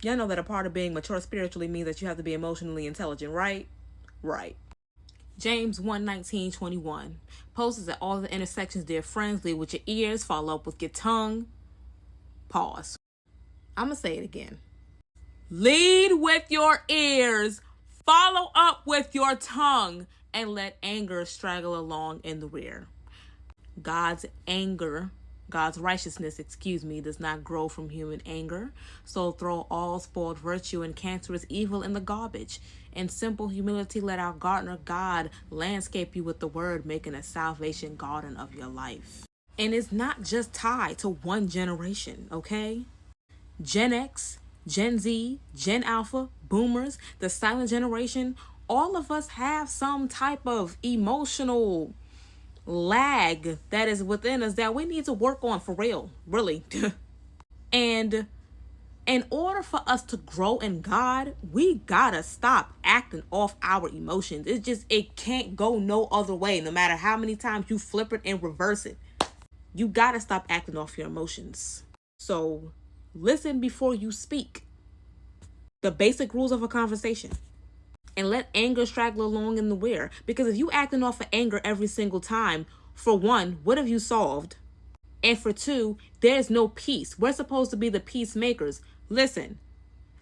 Y'all know that a part of being mature spiritually means that you have to be emotionally intelligent, right? Right. James 1:19-21. Poses at all the intersections, dear friends, lead with your ears, follow up with your tongue. Pause. I'm going to say it again. Lead with your ears, follow up with your tongue, and let anger straggle along in the rear. God's righteousness, does not grow from human anger. So throw all spoiled virtue and cancerous evil in the garbage. In simple humility, let our gardener God landscape you with the word, making a salvation garden of your life. And it's not just tied to one generation, okay? Gen X, Gen Z, Gen Alpha, Boomers, the silent generation, all of us have some type of emotional lag that is within us that we need to work on for real, really. And in order for us to grow in God, we gotta stop acting off our emotions. It can't go no other way, no matter how many times you flip it and reverse it. You gotta stop acting off your emotions. So listen before you speak. The basic rules of a conversation. And let anger straggle along in the rear. Because if you acting off of anger every single time, for one, what have you solved? And for two, there's no peace. We're supposed to be the peacemakers. Listen,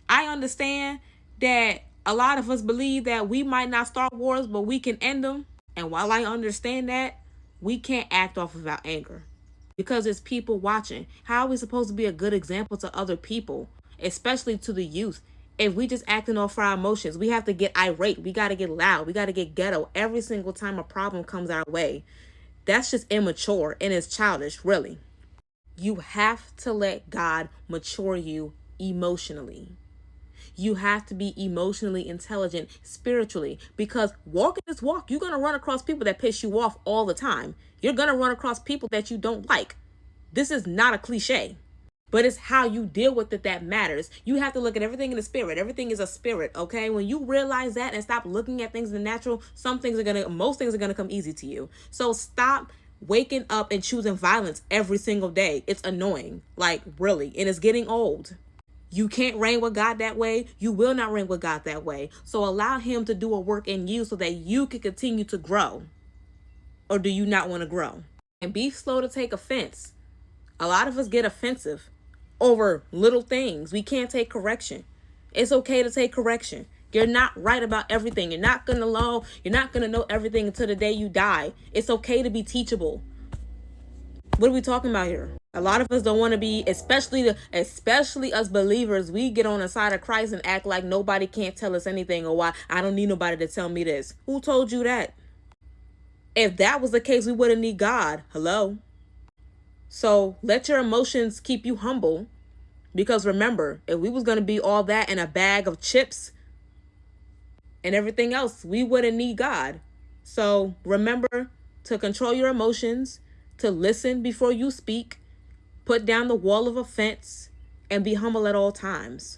I understand that a lot of us believe that we might not start wars, but we can end them. And while I understand that, we can't act off of our anger. Because there's people watching. How are we supposed to be a good example to other people, especially to the youth, if we just acting off our emotions? We have to get irate. We got to get loud. We got to get ghetto every single time a problem comes our way. That's just immature and it's childish, really. You have to let God mature you emotionally. You have to be emotionally intelligent spiritually, because walking this walk, you're going to run across people that piss you off all the time. You're going to run across people that you don't like. This is not a cliche, but it's how you deal with it that matters. You have to look at everything in the spirit. Everything is a spirit, okay? When you realize that and stop looking at things in the natural, most things are going to come easy to you. So stop waking up and choosing violence every single day. It's annoying, like really, and it's getting old. You can't reign with God that way. You will not reign with God that way. So allow him to do a work in you so that you can continue to grow. Or do you not want to grow? And be slow to take offense. A lot of us get offensive over little things. We can't take correction. It's okay to take correction. You're not right about everything. You're not gonna know everything until the day you die. It's okay to be teachable. What are we talking about here? A lot of us don't want to be, especially us believers, we get on the side of Christ and act like nobody can't tell us anything, or why I don't need nobody to tell me this. Who told you that? If that was the case, we wouldn't need God. Hello? So let your emotions keep you humble, because remember, if we was going to be all that in a bag of chips and everything else, we wouldn't need God. So remember to control your emotions, to listen before you speak, put down the wall of offense, and be humble at all times.